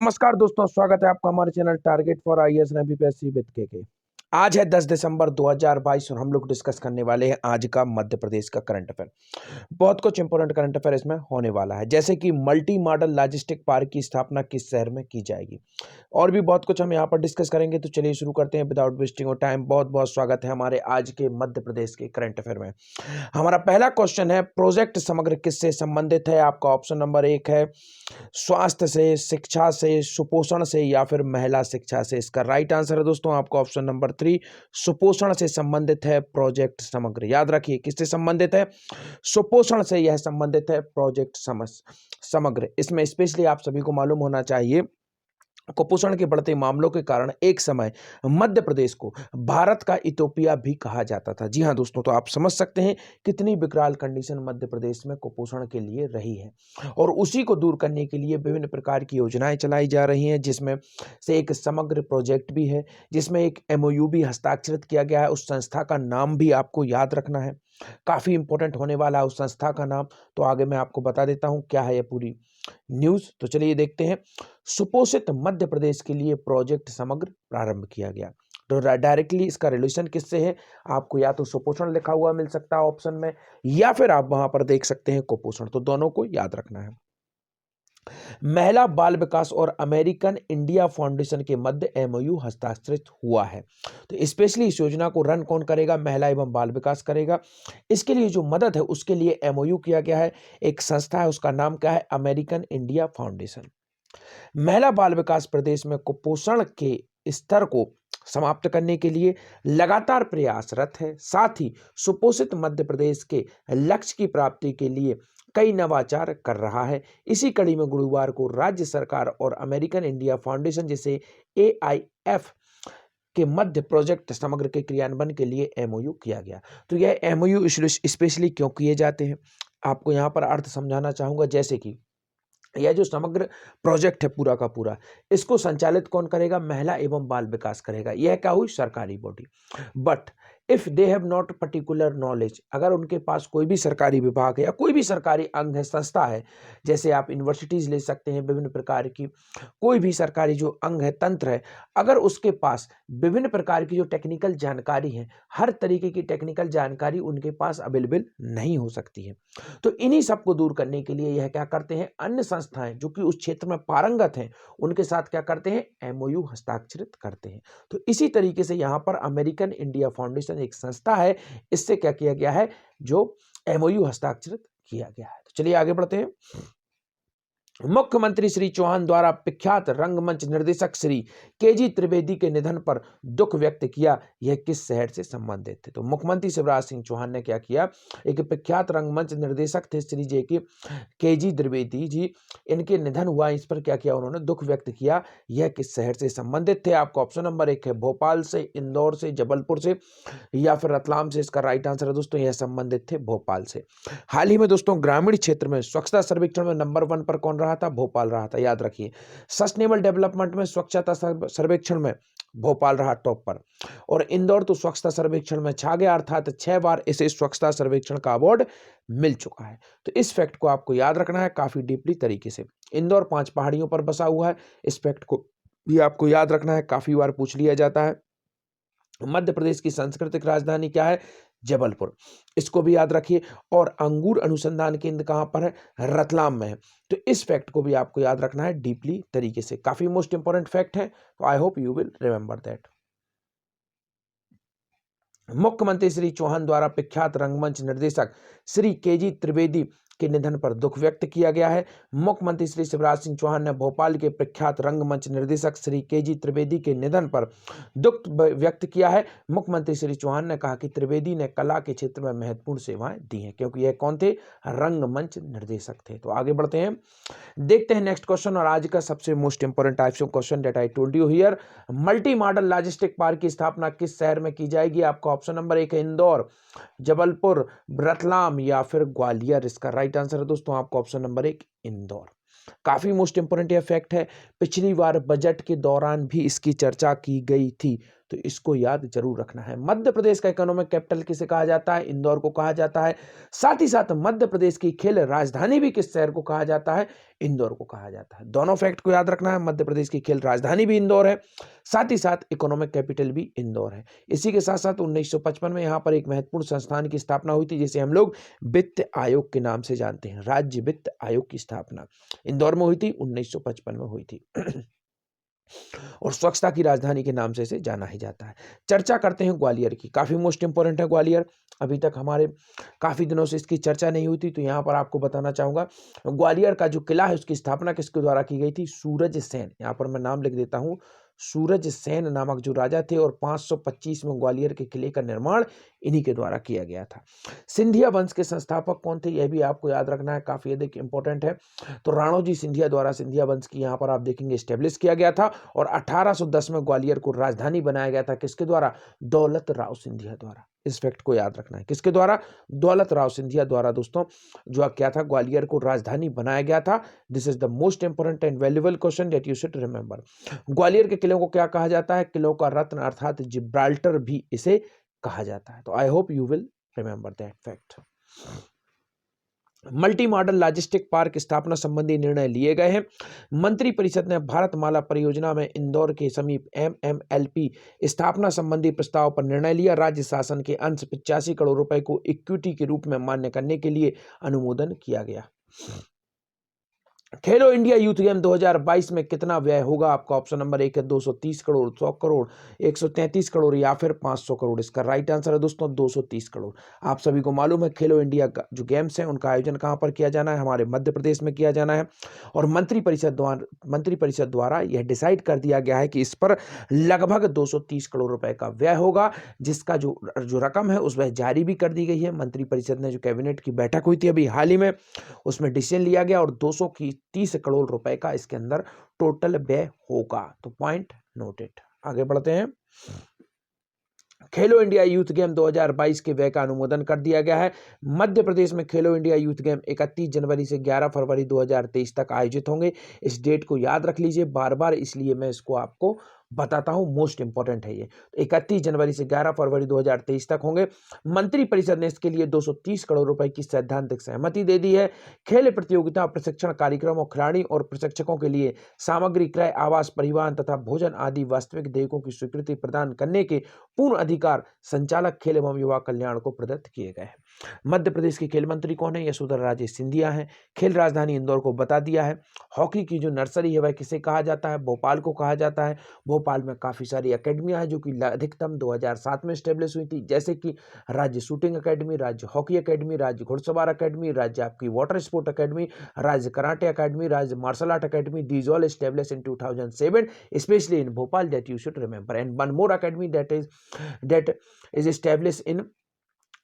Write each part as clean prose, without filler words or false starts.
नमस्कार दोस्तों, स्वागत है आपका हमारे channel target for IAS and MPSC with के। आज है 10 दिसंबर 2022 और हम लोग डिस्कस करने वाले हैं आज का मध्य प्रदेश का करंट अफेयर। बहुत कुछ इंपॉर्टेंट करंट अफेयर इसमें होने वाला है, जैसे कि मल्टी मॉडल लॉजिस्टिक पार्क की स्थापना किस शहर में की जाएगी, और भी बहुत कुछ हम यहाँ पर डिस्कस करेंगे। तो चलिए शुरू करते हैं विदाउट वेस्टिंग ऑफ टाइम। बहुत बहुत स्वागत है हमारे आज के मध्य प्रदेश के करंट अफेयर में। हमारा पहला क्वेश्चन है, प्रोजेक्ट समग्र किससे संबंधित है? आपका ऑप्शन नंबर 1 है स्वास्थ्य से, शिक्षा से, सुपोषण से या फिर महिला शिक्षा से। इसका राइट आंसर है दोस्तों आपका ऑप्शन नंबर 3, सुपोषण से संबंधित है प्रोजेक्ट समग्र। याद रखिए किससे संबंधित है? सुपोषण से यह संबंधित है प्रोजेक्ट समग्र। इसमें स्पेशली आप सभी को मालूम होना चाहिए, कुपोषण के बढ़ते मामलों के कारण एक समय मध्य प्रदेश को भारत का इथोपिया भी कहा जाता था। जी हां दोस्तों, तो आप समझ सकते हैं कितनी विकराल कंडीशन मध्य प्रदेश में कुपोषण के लिए रही है, और उसी को दूर करने के लिए विभिन्न प्रकार की योजनाएं चलाई जा रही हैं, जिसमें से एक समग्र प्रोजेक्ट भी है, जिसमें एक एमओयू भी हस्ताक्षरित किया गया है। उस संस्था का नाम भी आपको याद रखना है, काफी इंपॉर्टेंट होने वाला है उस संस्था का नाम। तो आगे मैं आपको बता देता हूं क्या है ये पूरी न्यूज। तो चलिए देखते हैं। सुपोषित मध्य प्रदेश के लिए प्रोजेक्ट समग्र प्रारंभ किया गया। तो डायरेक्टली इसका रिलेशन किससे है? आपको या तो सुपोषण लिखा हुआ मिल सकता है ऑप्शन में, या फिर आप वहां पर देख सकते हैं कुपोषण। तो दोनों को याद रखना है। महिला बाल विकास और अमेरिकन इंडिया फाउंडेशन के मध्य एमओयू हस्ताक्षरित हुआ है। तो स्पेशली इस योजना को रन कौन करेगा? महिला एवं बाल विकास करेगा। इसके लिए जो मदद है उसके लिए एमओयू किया गया है। एक संस्था है, उसका नाम क्या है? American India foundation. महिला बाल विकास प्रदेश में कुपोषण के स्तर को समाप्त करने के लिए लगातार प्रयासरत है। साथ ही सुपोषित मध्य प्रदेश के लक्ष्य की प्राप्ति के लिए कई नवाचार कर रहा है। इसी कड़ी में गुरुवार को राज्य सरकार और अमेरिकन इंडिया फाउंडेशन जैसे एआईएफ के मध्य प्रोजेक्ट समग्र के क्रियान्वयन के लिए एमओयू किया गया। तो यह एमओयू स्पेशली क्यों किए जाते हैं, आपको यहाँ पर अर्थ समझाना चाहूंगा। जैसे कि यह जो समग्र प्रोजेक्ट है पूरा का पूरा, इसको संचालित कौन करेगा? महिला एवं बाल विकास करेगा। यह क्या हुई? सरकारी body. But if they have not particular knowledge, अगर उनके पास कोई भी सरकारी विभाग है या कोई भी सरकारी अंग है, संस्था है, जैसे आप यूनिवर्सिटीज ले सकते हैं, विभिन्न प्रकार की कोई भी सरकारी जो अंग है, तंत्र है, अगर उसके पास विभिन्न प्रकार की जो टेक्निकल जानकारी है, हर तरीके की टेक्निकल जानकारी उनके पास अवेलेबल नहीं हो सकती है। तो इन्हीं सबको दूर करने के लिए यह क्या करते हैं? अन्य संस्थाएं जो कि उस क्षेत्र में पारंगत हैं, उनके साथ क्या करते हैं? एमओयू हस्ताक्षरित करते हैं। तो इसी तरीके से यहां पर अमेरिकन इंडिया फाउंडेशन एक संस्था है, इससे क्या किया गया है? जो एमओयू हस्ताक्षरित किया गया है। तो चलिए आगे बढ़ते हैं। मुख्यमंत्री श्री चौहान द्वारा विख्यात रंगमंच निर्देशक श्री केजी त्रिवेदी के निधन पर दुख व्यक्त किया, यह किस शहर से संबंधित थे? तो मुख्यमंत्री शिवराज सिंह चौहान ने क्या किया? एक विख्यात रंगमंच निर्देशक थे श्री जे के केजी त्रिवेदी जी, इनके निधन हुआ, इस पर क्या किया उन्होंने? दुख व्यक्त किया। यह किस शहर से संबंधित थे? आपका ऑप्शन नंबर 1 है भोपाल से, इंदौर से, जबलपुर से या फिर रतलाम से। इसका राइट आंसर है दोस्तों, यह संबंधित थे भोपाल से। हाल ही में दोस्तों ग्रामीण क्षेत्र में स्वच्छता सर्वेक्षण में नंबर 1 पर कौन रहा था? भोपाल रहा था। याद रखिए, सस्टेनेबल डेवलपमेंट में स्वच्छता सर्वेक्षण में भोपाल रहा टॉप पर, और इंदौर तो स्वच्छता सर्वेक्षण में छा गया, अर्थात 6 बार इसे स्वच्छता सर्वेक्षण का अवार्ड मिल चुका है। तो इस फैक्ट को आपको याद रखना है काफी डीपली तरीके से। इंदौर 5 पहाड़ियों पर बसा हुआ है, इस फैक्ट को भी आपको याद रखना है, काफी बार पूछ लिया जाता है। मध्य प्रदेश की सांस्कृतिक राजधानी क्या है? जबलपुर, इसको भी याद रखिए। और अंगूर अनुसंधान केंद्र कहां पर है? रतलाम में है। तो इस फैक्ट को भी आपको याद रखना है डीपली तरीके से, काफी मोस्ट इंपोर्टेंट फैक्ट है। तो I hope you will remember that. मुख्यमंत्री श्री चौहान द्वारा विख्यात रंगमंच निर्देशक श्री केजी त्रिवेदी के निधन पर दुख व्यक्त किया गया है। मुख्यमंत्री श्री शिवराज सिंह चौहान ने भोपाल के प्रख्यात रंगमंच निर्देशक श्री केजी त्रिवेदी के निधन पर दुख व्यक्त किया है। मुख्यमंत्री श्री चौहान ने कहा कि त्रिवेदी ने कला के क्षेत्र में महत्वपूर्ण सेवाएं दी हैं, क्योंकि यह कौन थे? रंगमंच निर्देशक थे। तो आगे बढ़ते हैं, देखते हैं नेक्स्ट क्वेश्चन, और आज का सबसे most important types of question that I told you here. Multi modal logistic park की स्थापना किस शहर में की जाएगी? आपका ऑप्शन नंबर 1 है इंदौर, जबलपुर, रतलाम या फिर ग्वालियर। इसका राइट आंसर है दोस्तों आपका ऑप्शन नंबर 1 इंदौर। काफी मोस्ट इंपोर्टेंट यह फैक्ट है, पिछली बार बजट के दौरान भी इसकी चर्चा की गई थी। तो इसको याद जरूर रखना है। मध्य प्रदेश का इकोनॉमिक कैपिटल किसे कहा जाता है? इंदौर को कहा जाता है। साथ ही साथ मध्य प्रदेश की खेल राजधानी भी किस शहर को कहा जाता है? इंदौर को कहा जाता है। दोनों फैक्ट को याद रखना है, मध्य प्रदेश की खेल राजधानी भी इंदौर है, साथ ही साथ इकोनॉमिक कैपिटल भी इंदौर है। इसी के साथ साथ 1955 में यहाँ पर एक महत्वपूर्ण संस्थान की स्थापना हुई थी जिसे हम लोग वित्त आयोग के नाम से जानते हैं। राज्य वित्त आयोग की स्थापना इंदौर में हुई थी, 1955 में हुई थी। और स्वच्छता की राजधानी के नाम से इसे जाना ही जाता है। चर्चा करते हैं ग्वालियर की, काफी मोस्ट इंपोर्टेंट है ग्वालियर। अभी तक हमारे काफी दिनों से इसकी चर्चा नहीं हुई थी, तो यहाँ पर आपको बताना चाहूंगा ग्वालियर का जो किला है उसकी स्थापना किसके द्वारा की गई थी? सूरज सेन। यहाँ पर मैं नाम लिख देता हूँ, सूरज सेन नामक जो राजा थे, और 525 में ग्वालियर के किले का निर्माण इन्हीं के द्वारा किया गया था। सिंधिया वंश के संस्थापक कौन थे? यह भी आपको याद रखना है, काफी अधिक इंपॉर्टेंट है। तो राणोजी सिंधिया द्वारा सिंधिया वंश की यहाँ पर आप देखेंगे स्टेब्लिश किया गया था, और 1810 में ग्वालियर को राजधानी बनाया गया था। किसके द्वारा? दौलत राव सिंधिया द्वारा। इस फैक्ट को याद रखना है, किसके द्वारा? दौलत राव सिंधिया द्वारा दोस्तों जो क्या था, ग्वालियर को राजधानी बनाया गया था। This is the most important and valuable question that you should remember. Gwalior के किलों को क्या कहा जाता है? किलों का रत्न अर्थात जिब्राल्टर भी इसे कहा जाता है। तो I hope you will remember that fact. Multi modal logistic park स्थापना संबंधी निर्णय लिए गए हैं। मंत्रिपरिषद ने भारतमाला परियोजना में इंदौर के समीप MMLP स्थापना संबंधी प्रस्ताव पर निर्णय लिया। राज्य शासन के अंश 85 करोड़ रुपए को इक्विटी के रूप में मान्य करने के लिए अनुमोदन किया गया। खेलो इंडिया यूथ गेम 2022 में कितना व्यय होगा? आपका ऑप्शन नंबर 1 है 230 करोड़, 100 करोड़, 133 करोड़ या फिर 500 करोड़। इसका राइट आंसर है दोस्तों 230 करोड़। आप सभी को मालूम है खेलो इंडिया का जो गेम्स हैं उनका आयोजन कहां पर किया जाना है? हमारे मध्य प्रदेश में किया जाना है, और मंत्रिपरिषद द्वारा यह डिसाइड कर दिया गया है कि इस पर लगभग 230 करोड़ रुपए का व्यय होगा, जिसका जो रकम है उस वह जारी भी कर दी गई है। मंत्रिपरिषद ने जो कैबिनेट की बैठक हुई थी अभी हाल ही में, उसमें डिसीजन लिया गया, और 230 करोड़ रुपए का इसके अंदर टोटल व्यय होगा। तो पॉइंट नोटेड। आगे बढ़ते हैं। खेलो इंडिया यूथ गेम 2022 के व्यय का अनुमोदन कर दिया गया है। मध्य प्रदेश में खेलो इंडिया यूथ गेम 31 जनवरी से 11 फरवरी 2023 तक आयोजित होंगे। इस डेट को याद रख लीजिए बार बार, इसलिए मैं इसको आपको बताता हूं, मोस्ट इंपॉर्टेंट है ये। 31 जनवरी से 11 फरवरी 2023 तक होंगे। मंत्रिपरिषद ने इसके लिए 230 करोड़ रुपए की सैद्धांतिक सहमति दे दी है। खेल प्रतियोगिता, प्रशिक्षण कार्यक्रमों, खिलाड़ी और प्रशिक्षकों के लिए सामग्री क्रय, आवास, परिवहन तथा भोजन आदि वास्तविक देयकों की स्वीकृति प्रदान करने के पूर्ण अधिकार संचालक खेल एवं युवा कल्याण को प्रदत्त किए गए हैं। मध्य प्रदेश के खेल मंत्री कौन है? यशोधरा राजे सिंधिया हैं। खेल राजधानी इंदौर को बता दिया है। हॉकी की जो नर्सरी है वह किसे कहा जाता है? भोपाल को कहा जाता है। भोपाल में काफी सारी अकेडमियां हैं जो कि अधिकतम 2007 में स्टेब्लिश हुई थी, जैसे कि राज्य शूटिंग अकेडमी, राज्य हॉकी अकेडमी, राज्य घुड़सवार अकेडमी, राज्य आपकी वाटर स्पोर्ट अकेडमी, राज्य कराटे अकेडमी, राज्य martial art academy. These all established in 2007, especially in Bhopal, that you should remember. And one more academy that is established in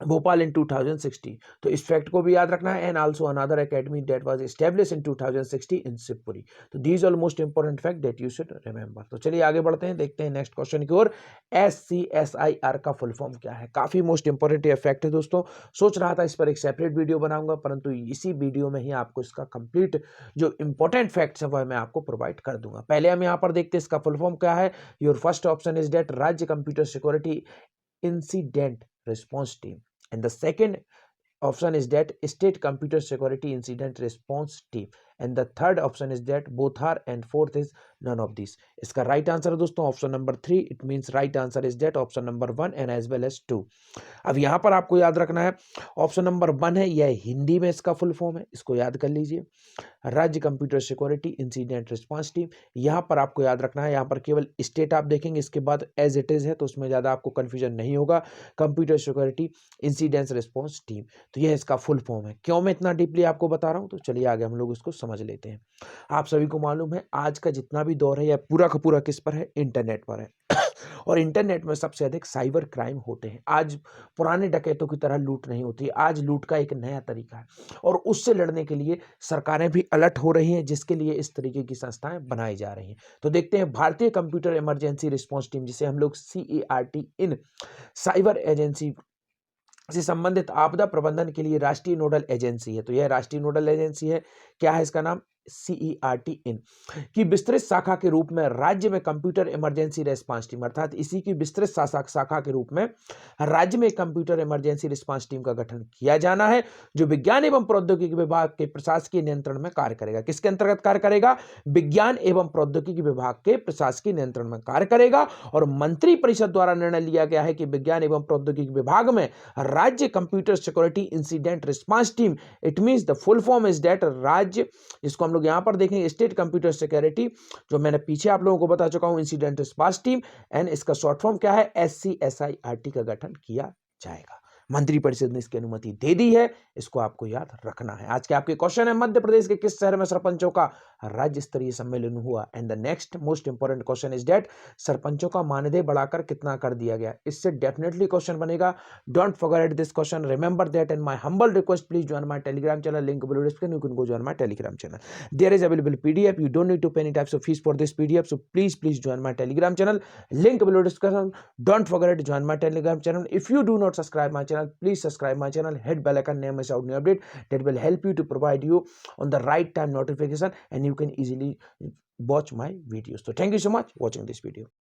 Bhopal in 2016। तो इस फैक्ट को भी याद रखना है। And also another academy that was established in 2016 in Shivpuri. तो these all most important fact that you should remember. तो चलिए आगे बढ़ते हैं, देखते हैं नेक्स्ट क्वेश्चन की ओर। SCSIR का फुल फॉर्म क्या है? काफी मोस्ट इंपोर्टेंट ये फैक्ट है दोस्तों। सोच रहा था इस पर एक सेपरेट वीडियो बनाऊंगा, परंतु इसी वीडियो में ही आपको इसका कंप्लीट जो इंपॉर्टेंट फैक्ट्स है वह मैं आपको प्रोवाइड कर दूंगा। पहले हम यहाँ पर देखते हैं इसका फुल फॉर्म क्या है। Your first option is that राज्य computer security incident response team, and the second option is that state computer security incident response team, and the third option is that both are, and fourth is none of these। इसका right answer है दोस्तों option number 3। It means right answer is that option number 1 and as well as 2। अब यहां पर आपको याद रखना है ऑप्शन नंबर 1 है, यह हिंदी में इसका फुल फॉर्म है, इसको याद कर लीजिए, राज्य computer security incident response team. यहां पर आपको याद रखना है, यहां पर केवल स्टेट आप देखेंगे, इसके बाद एज इट इज है, तो उसमें ज्यादा आपको कंफ्यूजन नहीं होगा। Computer security incident response team, तो यह इसका फुल फॉर्म है। क्यों मैं इतना डीपली आपको बता रहा हूं? तो चलिए आगे हम लोग इसको समझ लेते हैं। आप सभी को मालूम है आज का जितना भी दौर है यह पूरा का पूरा किस पर है? इंटरनेट पर है। और इंटरनेट में सबसे अधिक साइबर क्राइम होते हैं। आज पुराने डकैतों की तरह लूट नहीं होती, आज लूट का एक नया तरीका है, और उससे लड़ने के लिए सरकारें भी अलर्ट हो रही हैं, जिसके लिए इस तरीके की संस्थाएं बनाई जा रही हैं। तो देखते हैं, भारतीय कंप्यूटर इमरजेंसी रिस्पांस टीम, जिसे हम लोग CERT इन साइबर एजेंसी से संबंधित आपदा प्रबंधन के लिए राष्ट्रीय नोडल एजेंसी है। तो यह राष्ट्रीय नोडल एजेंसी है। क्या है इसका नाम? CERT इन की विस्तृत शाखा के रूप में राज्य में कंप्यूटर इमरजेंसी रेस्पॉन्स टीम, अर्थात इसी की विस्तृत शाखा के रूप में राज्य में कंप्यूटर इमरजेंसी रिस्पांस टीम का गठन किया जाना है, जो विज्ञान एवं प्रौद्योगिकी विभाग के प्रशासकीय नियंत्रण में कार्य करेगा। किसके अंतर्गत कार्य करेगा? विज्ञान एवं प्रौद्योगिकी विभाग के प्रशासकीय नियंत्रण में कार्य करेगा। और मंत्री परिषद द्वारा निर्णय लिया गया है कि विज्ञान एवं प्रौद्योगिकी विभाग में राज्य computer security incident response team, it means the full form is that राज्य, इसको हम लोग यहां पर देखेंगे स्टेट कंप्यूटर सिक्योरिटी, जो मैंने पीछे आप लोगों को बता चुका हूं, इंसिडेंट रिस्पांस टीम, एंड इसका शॉर्ट फॉर्म क्या है? SCSIRT का गठन किया जाएगा। मंत्रिपरिषद ने इसकी अनुमति दे दी है, इसको आपको याद रखना है। आज के आपके क्वेश्चन है, मध्य प्रदेश के किस शहर में सरपंचों का राज्य स्तरीय सम्मेलन हुआ? And the next most important question is that सरपंचों का मानदेय बढ़ाकर कितना कर दिया गया? इससे डेफिनेटली क्वेश्चन बनेगा। Don't forget this question, remember that, and my humble request, please join my Telegram channel, link below description, you can go join my telegram channel. There is available PDF, you don't need to pay any types of fees for this PDF, so please join my telegram channel, link below description. Don't forget to join my telegram channel. If you do not subscribe my channel, please subscribe my channel, hit bell icon, never miss out new update, that will help you to provide you on the right time notification, and you can easily watch my videos. So thank you so much watching this video.